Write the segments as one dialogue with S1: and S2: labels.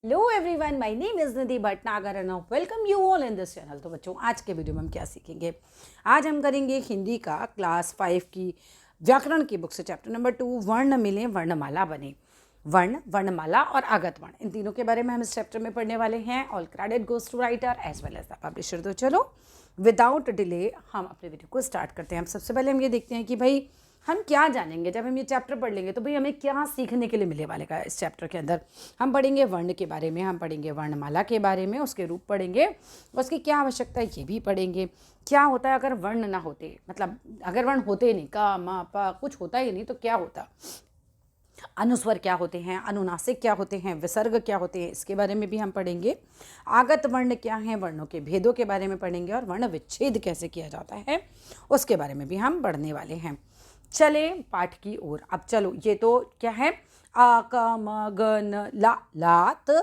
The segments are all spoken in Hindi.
S1: Hello everyone, my name is Nidhi Bhatnagar and welcome you all in this channel. तो बच्चों, आज के वीडियो में हम क्या सीखेंगे? आज हम करेंगे हिंदी का क्लास 5 की व्याकरण की बुक से चैप्टर नंबर 2, वर्ण मिले वर्णमाला बने। वर्ण, वर्णमाला और आगत वर्ण, इन तीनों के बारे में हम इस चैप्टर में पढ़ने वाले हैं। All credit goes to writer as well as the publisher. तो चलो विदाउट डिले हम अपने वीडियो को स्टार्ट करते हैं। सबसे पहले हम ये देखते हैं कि भाई हम क्या जानेंगे जब हम ये चैप्टर पढ़ लेंगे, तो भाई हमें क्या सीखने के लिए मिले वाले का इस चैप्टर के अंदर। हम पढ़ेंगे वर्ण के बारे में, हम पढ़ेंगे वर्णमाला के बारे में, उसके रूप पढ़ेंगे, उसकी क्या आवश्यकता है ये भी पढ़ेंगे। क्या होता है अगर वर्ण ना होते, मतलब अगर वर्ण होते नहीं, का मा पा कुछ होता ही नहीं तो क्या होता, अनुस्वर क्या होते हैं, अनुनासिक क्या होते हैं, विसर्ग क्या होते हैं, इसके बारे में भी हम पढ़ेंगे। आगत वर्ण क्या हैं, वर्णों के भेदों के बारे में पढ़ेंगे, और वर्ण विच्छेद कैसे किया जाता है उसके बारे में भी हम पढ़ने वाले हैं। चले पाठ की ओर। अब चलो, ये तो क्या है, आ क म ग न ला ला त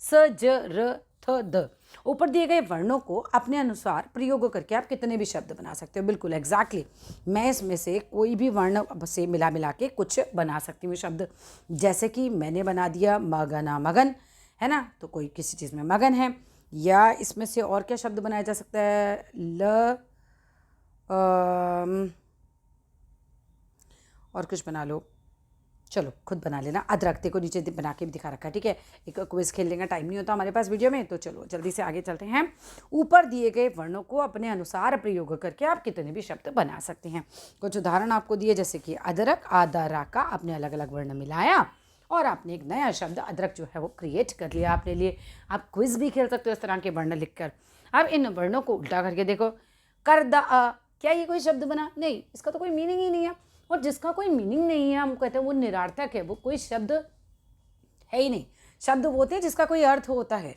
S1: स ज र थ द। ऊपर दिए गए वर्णों को अपने अनुसार प्रयोग करके आप कितने भी शब्द बना सकते हो। बिल्कुल एग्जैक्टली मैं इसमें से कोई भी वर्ण से मिला मिला के कुछ बना सकती हूँ शब्द। जैसे कि मैंने बना दिया मगना मगन, है ना, तो कोई किसी चीज़ में मगन है। या इसमें से और क्या शब्द बनाया जा सकता है, और कुछ बना लो, चलो खुद बना लेना। अदरक देखो नीचे बना के भी दिखा रखा है, ठीक है। एक क्विज खेलने का टाइम नहीं होता हमारे पास वीडियो में, तो चलो जल्दी से आगे चलते हैं। ऊपर दिए गए वर्णों को अपने अनुसार प्रयोग करके आप कितने भी शब्द बना सकते हैं। कुछ उदाहरण आपको दिए, जैसे कि अदरक, आदरा का आपने अलग अलग वर्ण मिलाया और आपने एक नया शब्द अदरक जो है वो क्रिएट कर लिया अपने लिए। आप क्विज भी खेल सकते हो इस तरह के वर्ण लिखकर। अब इन वर्णों को उल्टा करके देखो, कर द अ, क्या ये कोई शब्द बना? नहीं, इसका तो कोई मीनिंग ही नहीं है। और जिसका कोई मीनिंग नहीं है हम कहते हैं वो निरार्थक है, वो कोई शब्द है ही नहीं। शब्द वो होते हैं जिसका कोई अर्थ होता है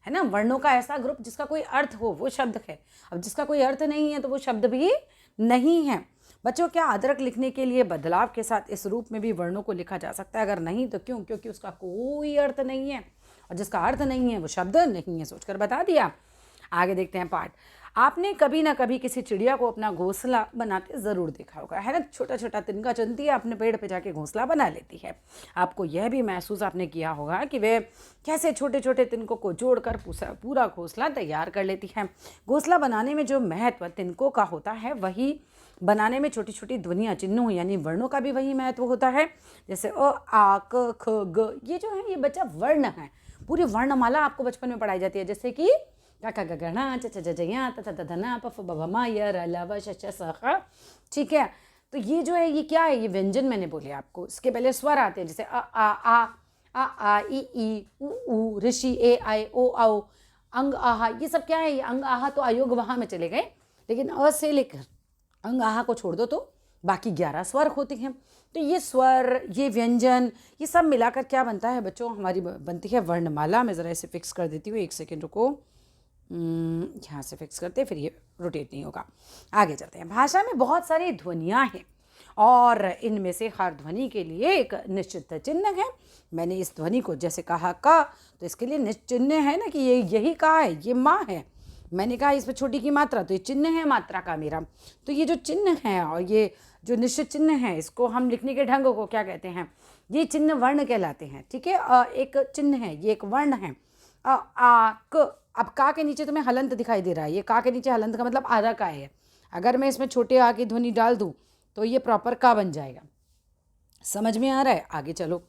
S1: ना। वर्णों का ऐसा ग्रुप जिसका कोई अर्थ हो वो शब्द है। अब जिसका कोई अर्थ नहीं है तो वो शब्द भी नहीं है। बच्चों, क्या अदरक लिखने के लिए बदलाव के साथ इस रूप में भी वर्णों को लिखा जा सकता है? अगर नहीं तो क्यों? क्योंकि उसका कोई अर्थ नहीं है, और जिसका अर्थ नहीं है वो शब्द नहीं है। सोचकर बता दिया। आगे देखते हैं पाठ। आपने कभी ना कभी किसी चिड़िया को अपना घोंसला बनाते ज़रूर देखा होगा, है ना। छोटा छोटा तिनका चुनती है, अपने पेड़ पे जाके घोंसला बना लेती है। आपको यह भी महसूस आपने किया होगा कि वे कैसे छोटे छोटे तिनकों को जोड़कर पूरा घोंसला तैयार कर लेती है। घोंसला बनाने में जो महत्व तिनकों का होता है, वही बनाने में छोटी छोटी ध्वनियाँ, चिन्हों यानी वर्णों का भी वही महत्व होता है। जैसे अ, आ, क, ख, ग, ये जो है ये बच्चा वर्ण है। पूरी वर्णमाला आपको बचपन में पढ़ाई जाती है, जैसे कि का गणा च च जया त थ धना प फ ब भ म य र ल व श च स ख। ठीक है, तो ये जो है ये क्या है, ये व्यंजन मैंने बोले आपको। इसके पहले स्वर आते हैं, जैसे आ ई ई उ ऊ, ऋषि ए आए ओ आओ, अंग आहा। ये सब क्या है, ये अंग आहा तो अयोग वहाँ में चले गए, लेकिन अ से लेकर अंग आहा को छोड़ दो तो बाकी 11 स्वर होते हैं। तो ये स्वर, ये व्यंजन, ये सब मिलाकर क्या बनता है बच्चों, हमारी बनती है वर्णमाला। मैं ज़रा इसे फिक्स कर देती हूँ, एक सेकेंड रुको। यहाँ से फिक्स करते, फिर ये रोटेट नहीं होगा। आगे चलते हैं। भाषा में बहुत सारी ध्वनियाँ हैं और इनमें से हर ध्वनि के लिए एक निश्चित चिन्ह है। मैंने इस ध्वनि को जैसे कहा का, तो इसके लिए निश्चित चिन्ह है ना, कि ये यही कहा है, ये माँ है। मैंने कहा इस पर छोटी की मात्रा, तो ये चिन्ह है मात्रा का मेरा। तो ये जो चिन्ह है और ये जो निश्चित चिन्ह है, इसको हम लिखने के ढंग को क्या कहते हैं? ये चिन्ह वर्ण कहलाते हैं, ठीक है। एक चिन्ह है, ये एक वर्ण है। आ क। अब का के नीचे तुम्हें हलंत दिखाई दे रहा है, ये का के नीचे हलंत का मतलब आधा का है। अगर मैं इसमें छोटे आ की ध्वनि डाल दूं तो ये प्रॉपर का बन जाएगा। समझ में आ रहा है? आगे चलो।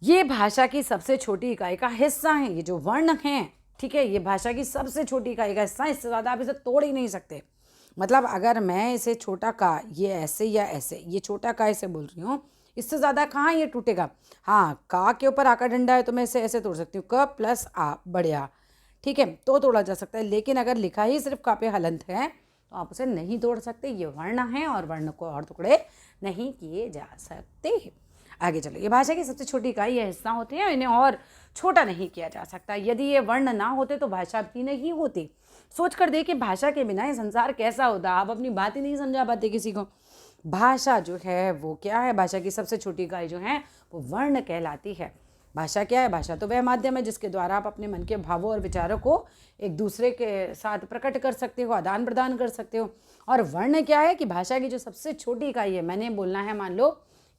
S1: ये भाषा की सबसे छोटी इकाई का हिस्सा है, ये जो वर्ण हैं, ठीक है। ये भाषा की सबसे छोटी इकाई का हिस्सा, इससे ज़्यादा आप इसे तोड़ ही नहीं सकते। मतलब अगर मैं इसे छोटा का, ये ऐसे या ऐसे, ये छोटा का इसे बोल रही हूँ, इससे ज़्यादा कहाँ ये टूटेगा। हाँ, का के ऊपर आ का डंडा है तो मैं इसे ऐसे तोड़ सकती हूँ, क प्लस आ, बड़े आ, ठीक है, तो तोड़ा जा सकता है। लेकिन अगर लिखा ही सिर्फ का पे हलंत है तो आप उसे नहीं तोड़ सकते। ये वर्ण है और वर्ण को और टुकड़े नहीं किए जा सकते। आगे चलो। ये भाषा की सबसे छोटी इकाई या हिस्सा होते हैं, इन्हें और छोटा नहीं किया जा सकता। यदि ये वर्ण ना होते तो भाषा भी नहीं होती। सोच कर देखिए, भाषा के बिना ये संसार कैसा होता। आप अपनी बात ही नहीं समझा पाते किसी को। भाषा जो है वो क्या है, भाषा की सबसे छोटी इकाई जो है वो वर्ण कहलाती है। भाषा क्या है? भाषा तो वह माध्यम है जिसके द्वारा आप अपने मन के भावों और विचारों को एक दूसरे के साथ प्रकट कर सकते हो, आदान प्रदान कर सकते हो। और वर्ण क्या है कि भाषा की जो सबसे छोटी इकाई है, मैंने बोलना है मान लो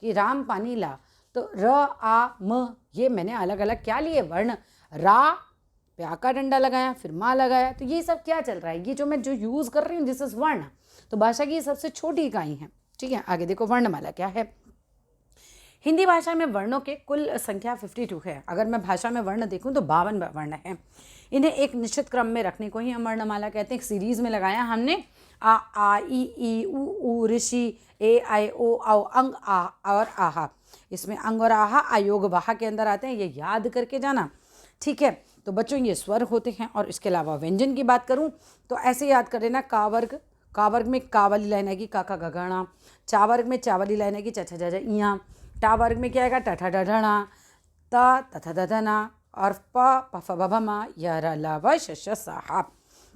S1: कि राम पानी ला, तो र आ म ये मैंने अलग अलग क्या लिए वर्ण, रा पे आ का डंडा लगाया, फिर माँ लगाया, तो ये सब क्या चल रहा है, ये जो मैं जो यूज़ कर रही हूँ दिस इज वर्ण। तो भाषा की सबसे छोटी इकाई है, ठीक है। आगे देखो वर्णमाला क्या है। हिंदी भाषा में वर्णों के कुल संख्या 52 है। अगर मैं भाषा में वर्ण देखूं तो 52 वर्ण हैं। इन्हें एक निश्चित क्रम में रखने को ही हम वर्णमाला कहते हैं। एक सीरीज में लगाया हमने आ ई उ ऋषि ए आई ओ औ अंग आ और आहा। इसमें अंग और आहा अयोग वाहा के अंदर आते हैं, ये याद करके जाना, ठीक है। तो बच्चों ये स्वर होते हैं। और इसके अलावा व्यंजन की बात करूं तो ऐसे याद कर लेना, का वर्ग में का वाली लाइन आएगी का गगणा, चा वर्ग में चा वाली लाइन आएगी चा छा इया, टा वर्ग में क्या आएगा टा ढढ़ा, ता तथा दधना और प फ भ भ म य र ल व श श सा।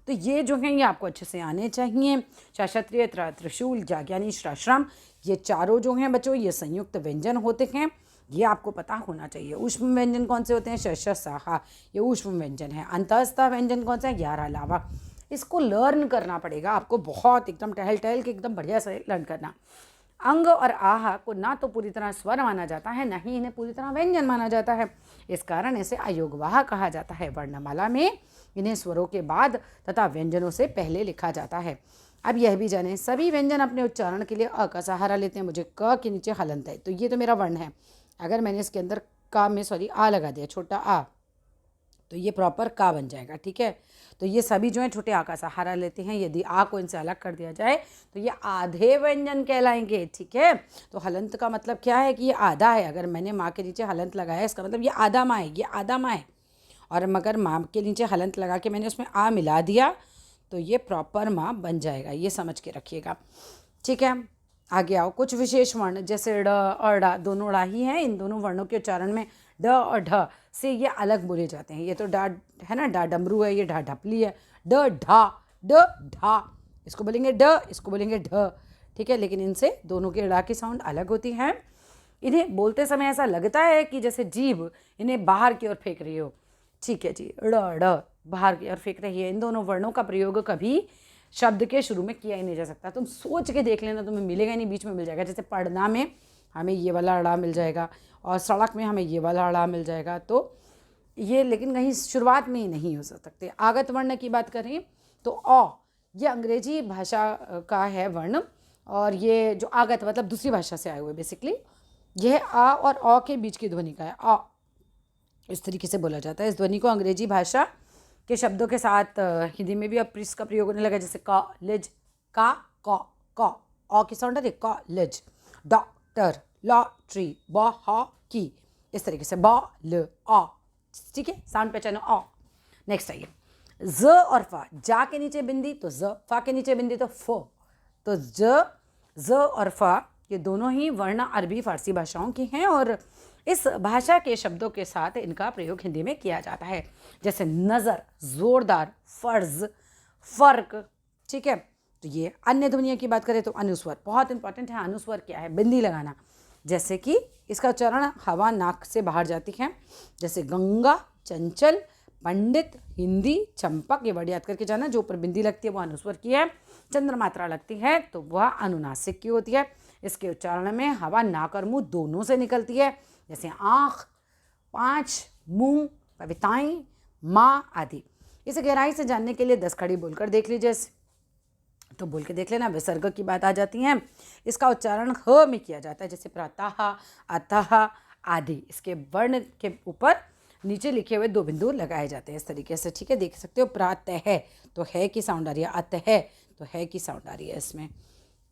S1: तो ये जो हैं ये आपको अच्छे से आने चाहिए। क्षत्रिय त्रिशूल जाज्ञानी श्रम, ये चारों जो हैं बच्चों ये संयुक्त व्यंजन होते हैं, ये आपको पता होना चाहिए। ऊष्म व्यंजन कौन से होते हैं, श श सा, ये ऊष्म व्यंजन है। अंतस्थ व्यंजन कौन सा है, ग्यारह लावा। इसको लर्न करना पड़ेगा आपको, बहुत एकदम टहल टहल के एकदम बढ़िया से लर्न करना। अंग और आहा को ना तो पूरी तरह स्वर माना जाता है, ना ही इन्हें पूरी तरह व्यंजन माना जाता है। इस कारण इसे अयोगवाह कहा जाता है। वर्णमाला में इन्हें स्वरों के बाद तथा व्यंजनों से पहले लिखा जाता है। अब यह भी जानें, सभी व्यंजन अपने उच्चारण के लिए अ का सहारा लेते हैं। मुझे क के नीचे हलंत है, तो ये तो मेरा वर्ण है। अगर मैंने इसके अंदर का में आ लगा दिया, छोटा आ, तो ये प्रॉपर का बन जाएगा, ठीक है। तो ये सभी जो है छोटे आ का सहारा लेते हैं। यदि आ को इनसे अलग कर दिया जाए तो ये आधे व्यंजन कहलाएंगे, ठीक है। तो हलंत का मतलब क्या है कि ये आधा है। अगर मैंने माँ के नीचे हलंत लगाया इसका मतलब ये आधा माँ है, ये आधा माँ है। और मगर माँ के नीचे हलंत लगा के मैंने उसमें आ मिला दिया तो ये प्रॉपर माँ बन जाएगा, ये समझ के रखिएगा, ठीक है। आगे आओ, कुछ विशेष वर्ण जैसे ड और डा, दोनों डा ही हैं। इन दोनों वर्णों के उच्चारण में ड और ढ से ये अलग बोले जाते हैं। ये तो डा है ना, डा डमरू है, ये ढा ढपली है। ड ढा, ड ढा, इसको बोलेंगे ड, इसको बोलेंगे ढ, ठीक है। लेकिन इनसे दोनों के डा की साउंड अलग होती है। इन्हें बोलते समय ऐसा लगता है कि जैसे जीभ इन्हें बाहर की ओर फेंक रही हो, ठीक है जी। ड़ बाहर की ओर फेंक रही है। इन दोनों वर्णों का प्रयोग कभी शब्द के शुरू में किया ही नहीं जा सकता। तुम सोच के देख लेना, तुम्हें मिलेगा ही नहीं, बीच में मिल जाएगा। जैसे पढ़ना में हमें ये वाला अड़ा मिल जाएगा और सड़क में हमें ये वाला अड़ा मिल जाएगा, तो ये लेकिन कहीं शुरुआत में ही नहीं हो सकते। आगत वर्ण की बात करें तो अ, ये अंग्रेजी भाषा का है वर्ण, और ये जो आगत मतलब दूसरी भाषा से आए हुए बेसिकली, यह आ और अ के बीच की ध्वनि का है। अ इस तरीके से बोला जाता है। इस ध्वनि को अंग्रेजी भाषा के शब्दों के साथ हिंदी में भी अब इसका प्रयोग होने लगा, जैसे कॉलेज, का क अ की साउंड है कॉलेज, डॉक्टर, लॉटरी, की, इस तरीके से ब ल अ, ठीक है। साउंड पहचानो अ। नेक्स्ट आइए, ज और फा, जा के नीचे बिंदी तो ज, फा के नीचे बिंदी तो फ। तो ज और फा ये दोनों ही वर्ण अरबी फारसी भाषाओं की हैं और इस भाषा के शब्दों के साथ इनका प्रयोग हिंदी में किया जाता है, जैसे नज़र, ज़ोरदार, फ़र्ज, फ़र्क, ठीक है। तो ये अन्य ध्वनियों की बात करें तो अनुस्वर बहुत इंपॉर्टेंट है। अनुस्वर क्या है, बिंदी लगाना, जैसे कि इसका उच्चारण हवा नाक से बाहर जाती है, जैसे गंगा, चंचल, पंडित, हिंदी, चंपक, ये वर्ड याद करके जाना। जो ऊपर बिंदी लगती है वो अनुस्वर की है, चंद्र मात्रा लगती है तो वह अनुनासिक की होती है। इसके उच्चारण में हवा नाक और मुंह दोनों से निकलती है, जैसे आँख, पाँच, मुंह, कविताएं, माँ आदि। इसे गहराई से जानने के लिए 10 खड़ी बोलकर देख लीजिए, तो बोल के देख लेना। विसर्ग की बात आ जाती है, इसका उच्चारण ह में किया जाता है, जैसे प्रातः, अतः आदि। इसके वर्ण के ऊपर नीचे लिखे हुए 2 बिंदु लगाए जाते हैं इस तरीके से, ठीक है। देख सकते हो, प्रातः है तो है की साउंड आ रही है, अतः है तो है की साउंड आ रही है इसमें।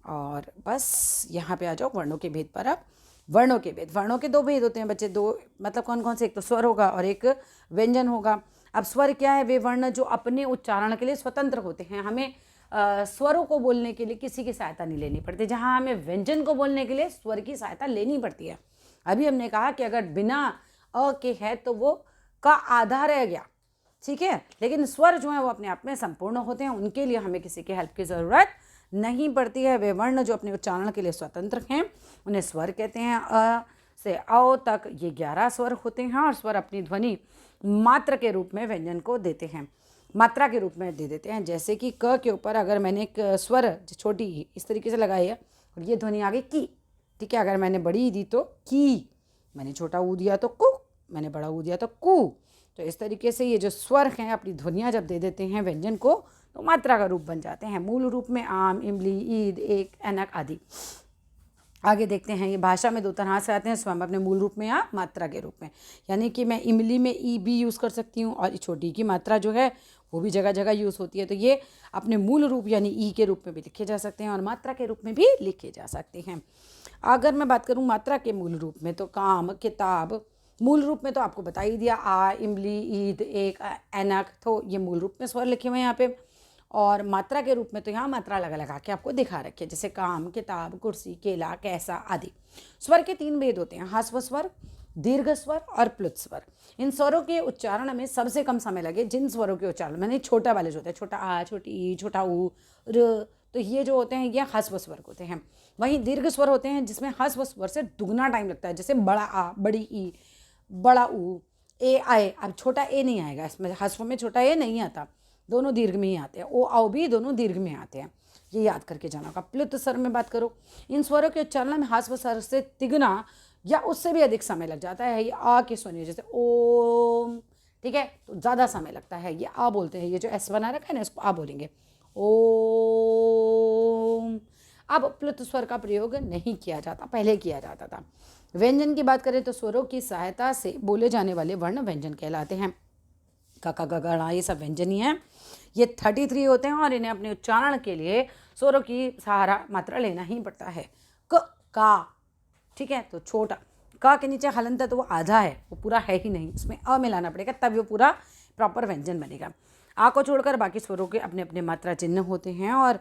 S1: और बस यहाँ पे आ जाओ वर्णों के भेद पर। अब वर्णों के भेद, वर्णों के 2 भेद होते हैं बच्चे, 2 मतलब कौन कौन से, एक तो स्वर होगा और एक व्यंजन होगा। अब स्वर क्या है, वे वर्ण जो अपने उच्चारण के लिए स्वतंत्र होते हैं। हमें स्वरों को बोलने के लिए किसी की सहायता नहीं लेनी पड़ती, जहाँ हमें व्यंजन को बोलने के लिए स्वर की सहायता लेनी पड़ती है। अभी हमने कहा कि अगर बिना अ के है तो वो का आधा रह गया, ठीक है। लेकिन स्वर जो है वो अपने आप में संपूर्ण होते हैं, उनके लिए हमें किसी के हेल्प की ज़रूरत नहीं पड़ती है। वे वर्ण जो अपने उच्चारण के लिए स्वतंत्र हैं उन्हें स्वर कहते हैं। अ से अ तक ये 11 स्वर होते हैं और स्वर अपनी ध्वनि मात्र के रूप में व्यंजन को देते हैं, मात्रा के रूप में दे देते हैं। जैसे कि क के ऊपर अगर मैंने एक स्वर छोटी इस तरीके से लगाई है और ये ध्वनि आ गई की, ठीक है। अगर मैंने बड़ी दी तो की, मैंने छोटा ऊ दिया तो कु, मैंने बड़ा ऊ दिया तो कु। तो इस तरीके से ये जो स्वर हैं अपनी ध्वनियाँ जब दे देते हैं व्यंजन को तो मात्रा का रूप बन जाते हैं। मूल रूप में आम, इमली, ईद, एक, ऐनक आदि। आगे देखते हैं, ये भाषा में दो तरह से आते हैं, स्वयं अपने मूल रूप में या मात्रा के रूप में। यानी कि मैं इमली में ई भी यूज़ कर सकती हूँ और छोटी की मात्रा जो है वो भी जगह जगह यूज़ होती है। तो ये अपने मूल रूप यानी ई के रूप में भी लिखे जा सकते हैं और मात्रा के रूप में भी लिखे जा सकते हैं। अगर मैं बात करूँ मात्रा के मूल रूप में तो काम, किताब, मूल रूप में तो आपको बता ही दिया, आ, इमली, ईद, एक, ऐनक, तो ये मूल रूप में स्वर लिखे हुए हैं यहाँ पे। और मात्रा के रूप में तो यहाँ मात्रा लगा लगा के आपको दिखा रखी है, जैसे काम, किताब, कुर्सी, केला, कैसा आदि। स्वर के 3 भेद होते हैं, ह्रस्व स्वर, दीर्घ स्वर और प्लुत स्वर। इन स्वरों के उच्चारण में सबसे कम समय लगे जिन स्वरों के उच्चारण मैंने छोटा वाले जो होते हैं, छोटा आ, छोटी ई, छोटा ऊ, र, तो ये जो होते हैं ये ह्रस्व स्वर होते हैं। वहीं दीर्घ स्वर होते हैं जिसमें ह्रस्व स्वर से दुगना टाइम लगता है, जैसे बड़ा आ, बड़ी ई, बड़ा ऊ, ए आए। अब छोटा ए नहीं आएगा इसमें, ह्रस्व में छोटा ए नहीं आता, दोनों दीर्घ में ही आते हैं। ओ आओ भी दोनों दीर्घ में आते हैं, ये याद करके जाना होगा। प्लुत स्वर में बात करो, इन स्वरों के उच्चारण में ह्रस्व स्वर से तिगुना या उससे भी अधिक समय लग जाता है। ये आ के सुनिए, जैसे ओम, ठीक है, तो ज़्यादा समय लगता है। ये आ बोलते हैं, ये जो एस बना रखा है ना इसको आ बोलेंगे, ओम। अब प्लुत स्वर का प्रयोग नहीं किया जाता, पहले किया जाता था। व्यंजन की बात करें तो स्वरों की सहायता से बोले जाने वाले वर्ण व्यंजन कहलाते हैं। क ख ग घ ङ ये सब व्यंजन ही हैं। ये 33 होते हैं और इन्हें अपने उच्चारण के लिए स्वरों की सहारा मात्रा लेना ही पड़ता है। क, का, ठीक है, तो छोटा क के नीचे हलंत है तो वो आधा है, वो पूरा है ही नहीं, उसमें अ मिलाना पड़ेगा तब वो पूरा प्रॉपर व्यंजन बनेगा। आ को छोड़कर बाकी स्वरों के अपने अपने मात्रा चिन्ह होते हैं और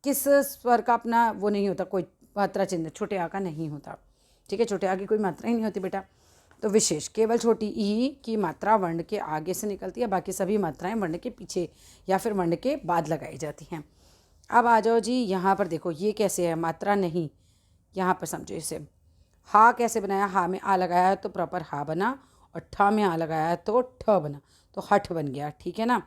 S1: किस स्वर का अपना वो नहीं होता, कोई मात्रा चिन्ह छोटे आ का नहीं होता, ठीक है, छोटे आ की कोई मात्रा ही नहीं होती बेटा। तो विशेष केवल छोटी ई की मात्रा वर्ण के आगे से निकलती है, बाकी सभी मात्राएं वर्ण के पीछे या फिर वर्ण के बाद लगाई जाती हैं। अब आ जाओ जी यहाँ पर, देखो ये कैसे है, मात्रा नहीं, यहाँ पर समझो इसे। हा कैसे बनाया, हा में आ लगाया तो प्रॉपर हा बना और ठ में आ लगाया तो ठ बना, तो हठ बन गया, ठीक है ना।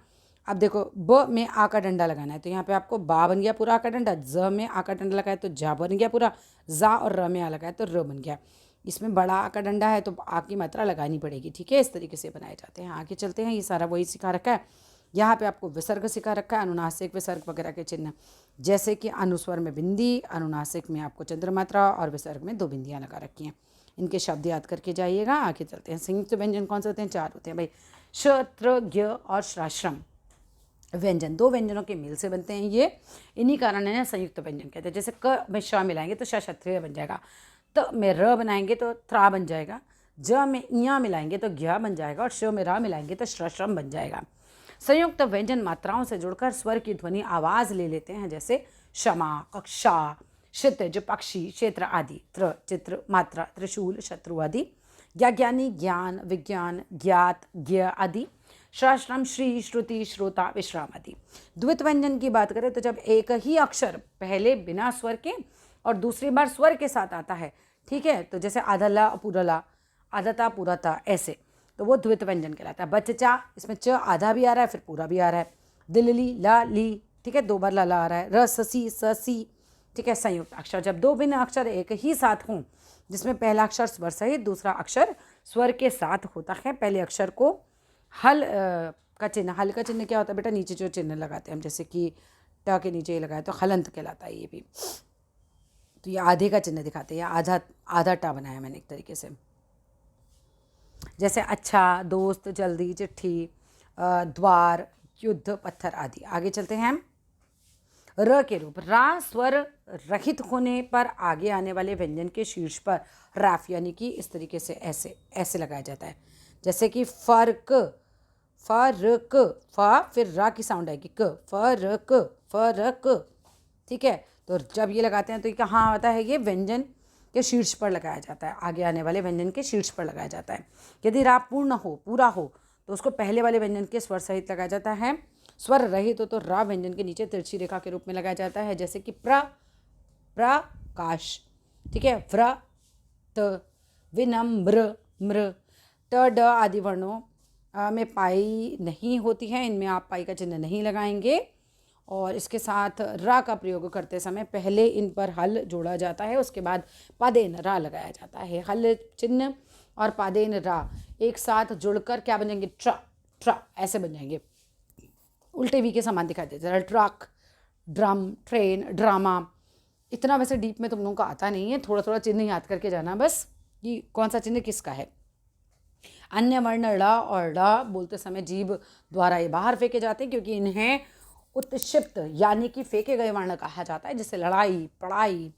S1: अब देखो ब में आ का डंडा लगाना है तो यहाँ पे आपको बा बन गया पूरा आ का डंडा, ज में आ का डंडा लगाया तो जा बन गया पूरा, जा और र में आ लगाया तो र बन गया। इसमें बड़ा आ का डंडा है तो आ की मात्रा लगानी पड़ेगी, ठीक है। इस तरीके से बनाए जाते हैं। आगे चलते हैं, ये सारा वही सिखा रखा है। यहाँ पे आपको विसर्ग सिखा रखा है, अनुनासिक, विसर्ग वगैरह के चिन्ह, जैसे कि अनुस्वर में बिंदी, अनुनासिक में आपको चंद्रमात्रा और विसर्ग में 2 बिंदियाँ लगा रखी हैं। इनके शब्द याद करके जाइएगा। आगे चलते हैं। संयुक्त व्यंजन कौन से होते हैं? 4 होते हैं भाई, श, त्र, ज्ञ और श्राश्रम व्यंजन। 2 व्यंजनों के मेल से बनते हैं ये, इन्हीं कारण है संयुक्त व्यंजन कहते हैं। जैसे क में श मिलाएंगे तो श क्षत्रिय बन जाएगा, त में र बनाएंगे तो त्रा बन जाएगा, ज में इया मिलाएंगे तो ज्ञ बन जाएगा और श में रा मिलाएंगे तो श्रश्रम बन जाएगा। संयुक्त व्यंजन मात्राओं से जुड़कर स्वर की ध्वनि आवाज़ ले लेते हैं, जैसे क्षमा, कक्षा, क्षितिज, पक्षी, क्षेत्र आदि, त्र, चित्र, मात्रा, त्रिशूल, शत्रु आदि, ज्ञानी, ज्ञान, विज्ञान, ज्ञात, ज्ञ आदि, श्राश्रम, श्री, श्रुति, श्रोता, विश्राम आदि। द्वित व्यंजन की बात करें तो जब एक ही अक्षर पहले बिना स्वर के और दूसरी बार स्वर के साथ आता है, ठीक है, तो जैसे आधा पूरा ला, आधा पूरा ता, ऐसे, तो वो द्वित व्यंजन कहलाता है। बच्चा, इसमें च आधा भी आ रहा है फिर पूरा भी आ रहा है। दिल्ली, ला, ली, ठीक है, 2 बार ला आ रहा है। र, ससी, ससी, ठीक है। संयुक्त अक्षर, जब 2 भिन्न अक्षर एक ही साथ हों, जिसमें पहला अक्षर स्वर सहित दूसरा अक्षर स्वर के साथ होता है। पहले अक्षर को हल का चिन्ह, हल का चिन्ह क्या होता है बेटा? नीचे जो चिन्ह लगाते हैं हम, जैसे कि ट के नीचे लगाए तो हलंत कहलाता है ये भी। तो ये आधे का चिन्ह दिखाते हैं, आधा आधा टा बनाया मैंने एक तरीके से, जैसे अच्छा, दोस्त, जल्दी, चिट्ठी, द्वार, युद्ध, पत्थर आदि। आगे चलते हैं। र के रूप, रा स्वर रहित होने पर आगे आने वाले व्यंजन के शीर्ष पर राफ यानी कि इस तरीके से ऐसे ऐसे लगाया जाता है, जैसे कि फर्क, फर्क, फा फिर रा की साउंड आएगी, क, फर्क, फर्क, ठीक है। तो जब ये लगाते हैं तो ये कहाँ आता है? ये व्यंजन के शीर्ष पर लगाया जाता है, आगे आने वाले व्यंजन के शीर्ष पर लगाया जाता है। यदि रा पूर्ण हो, पूरा हो, तो उसको पहले वाले व्यंजन के स्वर सहित लगाया जाता है। स्वर रहित हो तो रा व्यंजन के नीचे तिरछी रेखा के रूप में लगाया जाता है, जैसे कि प्रकाश, ठीक है, व्र, त, विनम्र, मृ, ट, ड आदि वर्णों में पाई नहीं होती है, इनमें आप पाई का चिन्ह नहीं लगाएंगे। और इसके साथ रा का प्रयोग करते समय पहले इन पर हल जोड़ा जाता है, उसके बाद पदेन रा लगाया जाता है। हल चिन्ह और पादेन रा एक साथ जुड़कर क्या बन जाएंगे, ट्रा, ट्रा ऐसे बन जाएंगे। उल्टे वी के समान दिखाई देते हैं, ट्रक, ड्रम, ट्रेन, ड्रामा। इतना वैसे डीप में तुम लोगों को आता नहीं है, थोड़ा थोड़ा चिन्ह याद करके जाना बस कि कौन सा चिन्ह किसका है। अन्य वर्ण ड़ और ड़ बोलते समय जीभ द्वारा ये बाहर फेंके जाते हैं, क्योंकि इन्हें उत्क्षिप्त यानी कि फेंके गए वर्ण कहा जाता है, जैसे लड़ाई, पढ़ाई।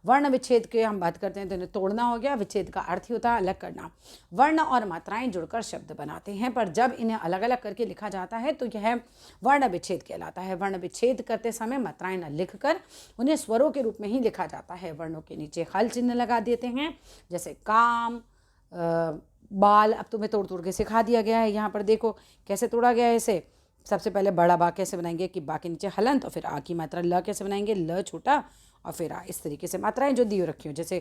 S1: वर्ण विच्छेद के हम बात करते हैं तो इन्हें तोड़ना हो गया। विच्छेद का अर्थ ही होता है अलग करना। वर्ण और मात्राएं जुड़कर शब्द बनाते हैं, पर जब इन्हें अलग अलग करके लिखा जाता है तो यह वर्ण विच्छेद कहलाता है। वर्ण विच्छेद करते समय मात्राएं न लिखकर उन्हें स्वरों के रूप में ही लिखा जाता है। वर्णों के नीचे हल चिन्ह लगा देते हैं, जैसे काम, बाल। अब तुम्हें तोड़ तोड़ के सिखा दिया गया है। यहाँ पर देखो कैसे तोड़ा गया है इसे। सबसे पहले बड़ा बा कैसे बनाएंगे कि बा के नीचे हलंत, और फिर आ की मात्रा ल कैसे बनाएंगे, ल छोटा और फिर आ। इस तरीके से मात्राएं जो दी रखी हो, जैसे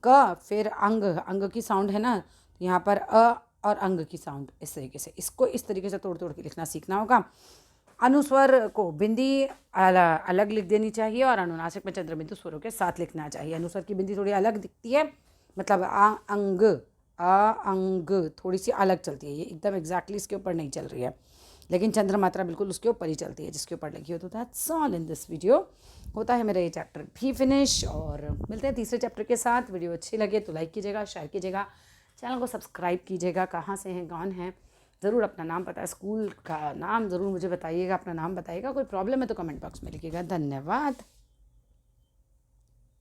S1: क, फिर अंग, अंग की साउंड है ना, यहाँ पर अ और अंग की साउंड, इस तरीके से इसको इस तरीके से तोड़ तोड़ के लिखना सीखना होगा। अनुस्वर को बिंदी अलग लिख देनी चाहिए और अनुनासिक में चंद्रबिंदु स्वरों के साथ लिखना चाहिए। अनुस्वर की बिंदी थोड़ी अलग दिखती है, मतलब आ अंग थोड़ी सी अलग चलती है, ये एकदम एग्जैक्टली इसके ऊपर नहीं चल रही है, लेकिन चंद्र मात्रा बिल्कुल उसके ऊपर ही चलती है जिसके ऊपर लगी हो। तो that's all in this video. होता है मेरा ये चैप्टर भी फिनिश, और मिलते हैं तीसरे चैप्टर के साथ। वीडियो अच्छी लगे तो लाइक कीजिएगा, शेयर कीजिएगा, चैनल को सब्सक्राइब कीजिएगा। कहाँ से हैं, कौन है, ज़रूर अपना नाम पता है, स्कूल का नाम ज़रूर मुझे बताइएगा, अपना नाम बताइएगा। कोई प्रॉब्लम है तो कमेंट बॉक्स में लिखिएगा। धन्यवाद।